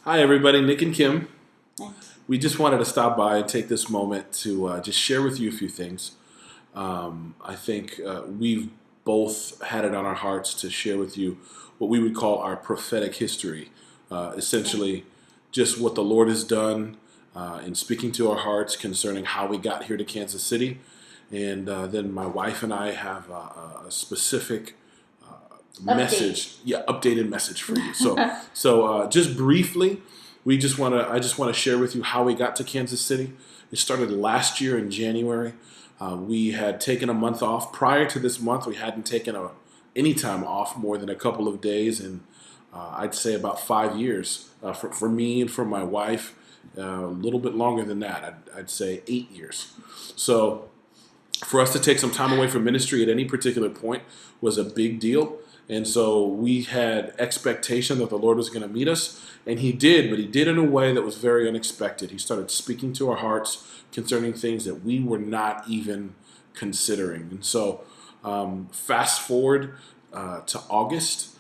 Hi, everybody. Nick and Kim. Hi. We just wanted to stop by and take this moment to just share with you a few things. I think we've both had it on our hearts to share with you what we would call our prophetic history. Essentially, just what the Lord has done in speaking to our hearts concerning how we got here to Kansas City. And then my wife and I have a specific message, yeah, updated message for you. So just briefly, I just want to share with you how we got to Kansas City. It started last year in January. We had taken a month off. Prior to this month, we hadn't taken any time off more than a couple of days, and I'd say about 5 years for me and for my wife. A little bit longer than that. I'd say 8 years. So for us to take some time away from ministry at any particular point was a big deal. And so we had expectation that the Lord was going to meet us, and He did, but He did in a way that was very unexpected. He started speaking to our hearts concerning things that we were not even considering. And so, fast forward to August.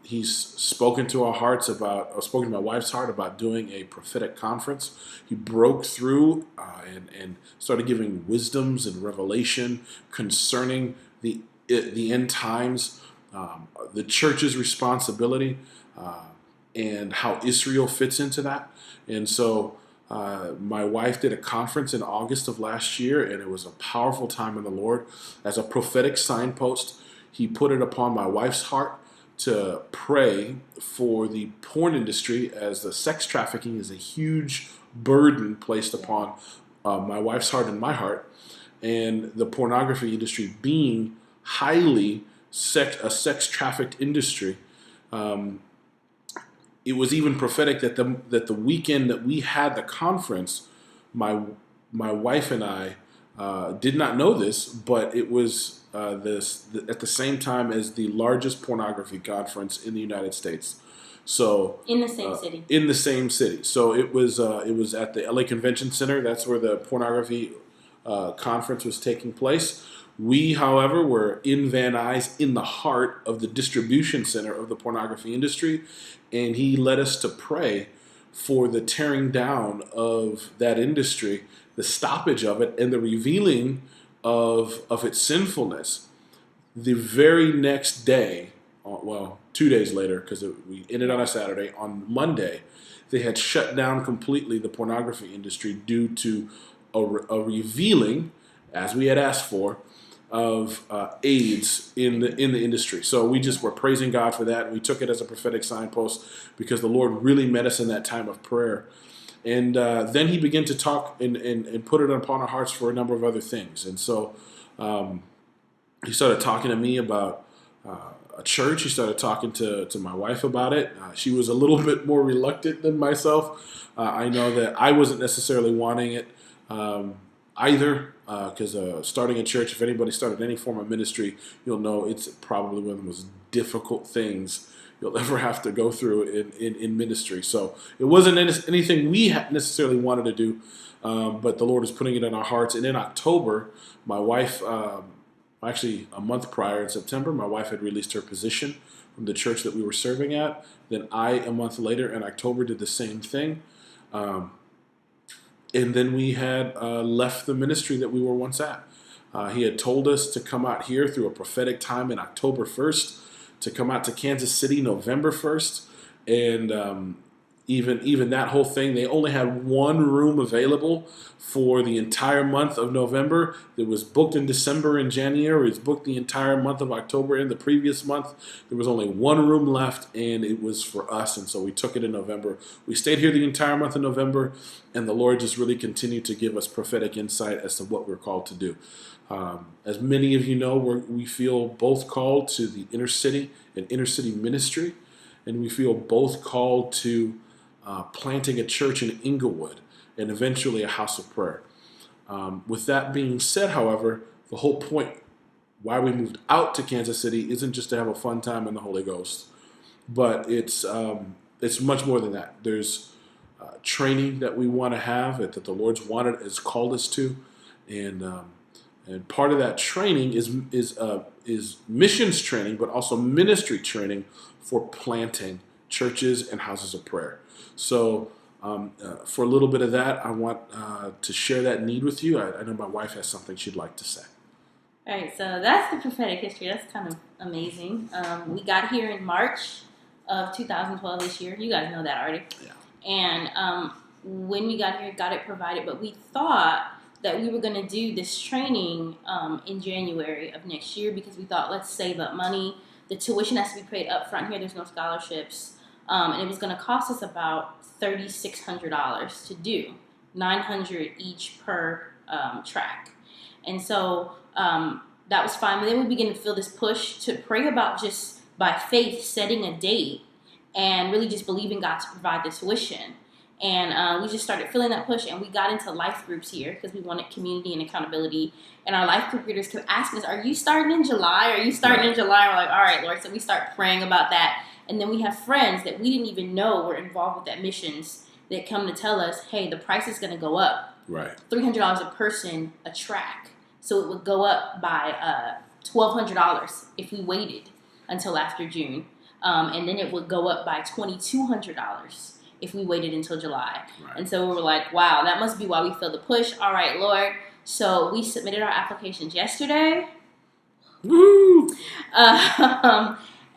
He's spoken to our hearts spoken to my wife's heart about doing a prophetic conference. He broke through and started giving wisdoms and revelation concerning the end times, the church's responsibility, and how Israel fits into that. And so my wife did a conference in August of last year, and it was a powerful time in the Lord. As a prophetic signpost, He put it upon my wife's heart to pray for the porn industry, as the sex trafficking is a huge burden placed upon my wife's heart and my heart, and the pornography industry being highly a sex trafficked industry. Um, it was even prophetic that the weekend that we had the conference, my my wife and I did not know this, but it was at the same time as the largest pornography conference in the United States. So In the same city. in the same city. So it was at the LA Convention Center. That's where the pornography conference was taking place. We, however, were in Van Nuys, in the heart of the distribution center of the pornography industry, and he led us to pray for the tearing down of that industry, the stoppage of it, and the revealing of its sinfulness. The very next day, well, 2 days later, because we ended on a Saturday, on Monday, they had shut down completely the pornography industry due to a revealing, as we had asked for, of AIDS in the industry. So we just were praising God for that. We took it as a prophetic signpost because the Lord really met us in that time of prayer. And then He began to talk and put it upon our hearts for a number of other things. And so He started talking to me about a church. He started talking to my wife about it. She was a little bit more reluctant than myself. I know that I wasn't necessarily wanting it either, because starting a church, if anybody started any form of ministry, you'll know it's probably one of the most difficult things you'll ever have to go through in ministry. So it wasn't anything we necessarily wanted to do, but the Lord is putting it in our hearts. And in October, my wife, actually a month prior in September, my wife had released her position from the church that we were serving at. Then I, a month later in October, did the same thing. And then we had left the ministry that we were once at. He had told us to come out here through a prophetic time in October 1st, to come out to Kansas City November 1st. And even that whole thing, they only had one room available for the entire month of November. It was booked in December and January. It was booked the entire month of October. In the previous month, there was only one room left, and it was for us. And so we took it in November. We stayed here the entire month of November, and the Lord just really continued to give us prophetic insight as to what we're called to do. As many of you know, we feel both called to the inner city and inner city ministry, and we feel both called to planting a church in Inglewood and eventually a house of prayer. With that being said, however, the whole point why we moved out to Kansas City isn't just to have a fun time in the Holy Ghost, but it's much more than that. There's training that we want to have that the Lord's wanted has called us to, and part of that training is missions training, but also ministry training for planting churches and houses of prayer. So for a little bit of that, I want to share that need with you. I know my wife has something she'd like to say. All right, so that's the prophetic history. That's kind of amazing. We got here in March of 2012 this year. You guys know that already. Yeah. And when we got here, got it provided, but we thought that we were going to do this training in January of next year because we thought, let's save up money. The tuition has to be paid up front here. There's no scholarships. And it was going to cost us about $3,600 to do, $900 each per track. And so that was fine. But then we began to feel this push to pray about just by faith setting a date and really just believing God to provide the tuition. And we just started feeling that push, and we got into life groups here because we wanted community and accountability. And our life group leaders kept asking us, are you starting in July? Are you starting in July? We're like, all right, Lord. So we start praying about that. And then we have friends that we didn't even know were involved with that missions that come to tell us, hey, the price is going to go up. Right. $300 a person a track. So it would go up by $1,200 if we waited until after June. And then it would go up by $2,200 if we waited until July. Right. And so we were like, wow, that must be why we feel the push. All right, Lord. So we submitted our applications yesterday. Woo!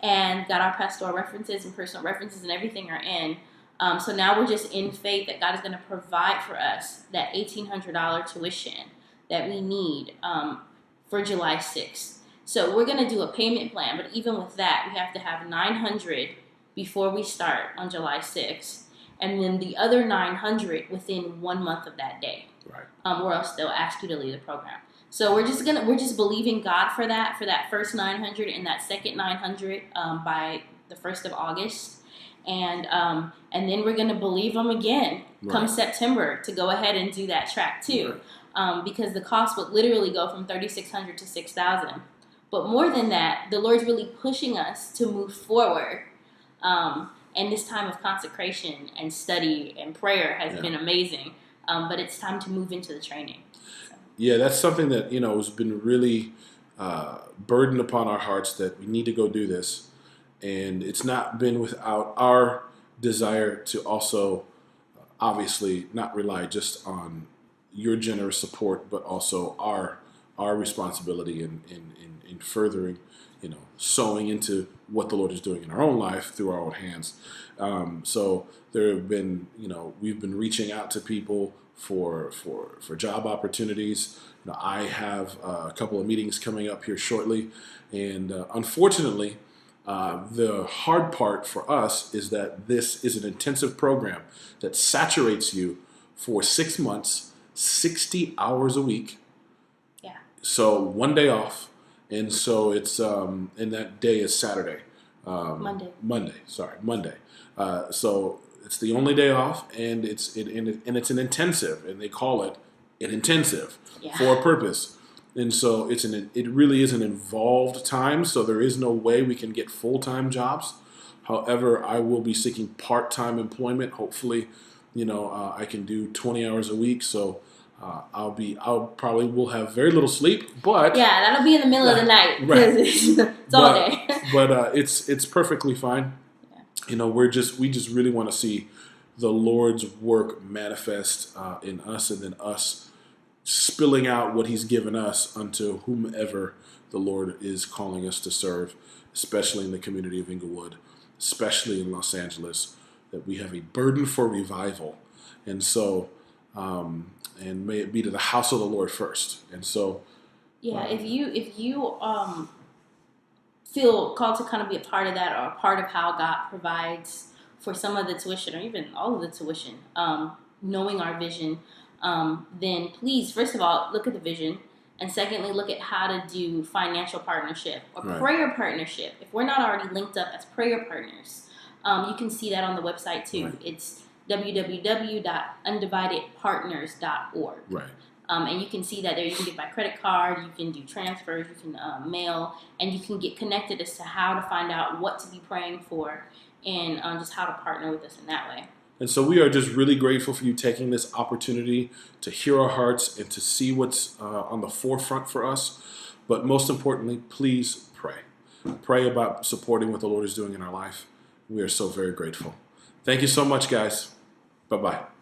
And got our pastoral references and personal references and everything are in. So now we're just in faith that God is going to provide for us that $1,800 tuition that we need for July 6th. So we're going to do a payment plan, but even with that, we have to have $900 before we start on July 6th, and then the other $900 within 1 month of that day. Right. Or else they'll ask you to leave the program. So we're just believing God for that first $900 and that second $900 by the 1st of August. And then we're gonna believe them again come September to go ahead and do that track too, because the cost would literally go from $3,600 to $6,000. But more than that, the Lord's really pushing us to move forward. And this time of consecration and study and prayer has been amazing. But it's time to move into the training. So. Yeah, that's something that has been really burdened upon our hearts that we need to go do this. And it's not been without our desire to also, obviously, not rely just on your generous support, but also our responsibility in furthering, sowing into what the Lord is doing in our own life through our own hands. So there have been, we've been reaching out to people for job opportunities. I have a couple of meetings coming up here shortly, and unfortunately, the hard part for us is that this is an intensive program that saturates you for 6 months, 60 hours a week. Yeah. So 1 day off, and so it's and that day is Saturday. Monday. Monday. So it's the only day off, and it's an intensive, and they call it an intensive for a purpose. And so it really is an involved time. So there is no way we can get full-time jobs. However, I will be seeking part-time employment. Hopefully, I can do 20 hours a week. So I'll probably will have very little sleep, but that'll be in the middle of the night. Right. It's all day. But it's perfectly fine. Yeah. We just really want to see the Lord's work manifest in us, and then us spilling out what He's given us unto whomever the Lord is calling us to serve, especially in the community of Inglewood, especially in Los Angeles, that we have a burden for revival. And so, and may it be to the house of the Lord first. And so, if you feel called to kind of be a part of that, or a part of how God provides for some of the tuition, or even all of the tuition, knowing our vision, then please, first of all, look at the vision. And secondly, look at how to do financial partnership or prayer partnership. If we're not already linked up as prayer partners, you can see that on the website too. Right. It's www.undividedpartners.org. Right. And you can see that there. You can give by credit card, you can do transfers, you can mail, and you can get connected as to how to find out what to be praying for, and just how to partner with us in that way. And so we are just really grateful for you taking this opportunity to hear our hearts and to see what's on the forefront for us. But most importantly, please pray. Pray about supporting what the Lord is doing in our life. We are so very grateful. Thank you so much, guys. Bye-bye.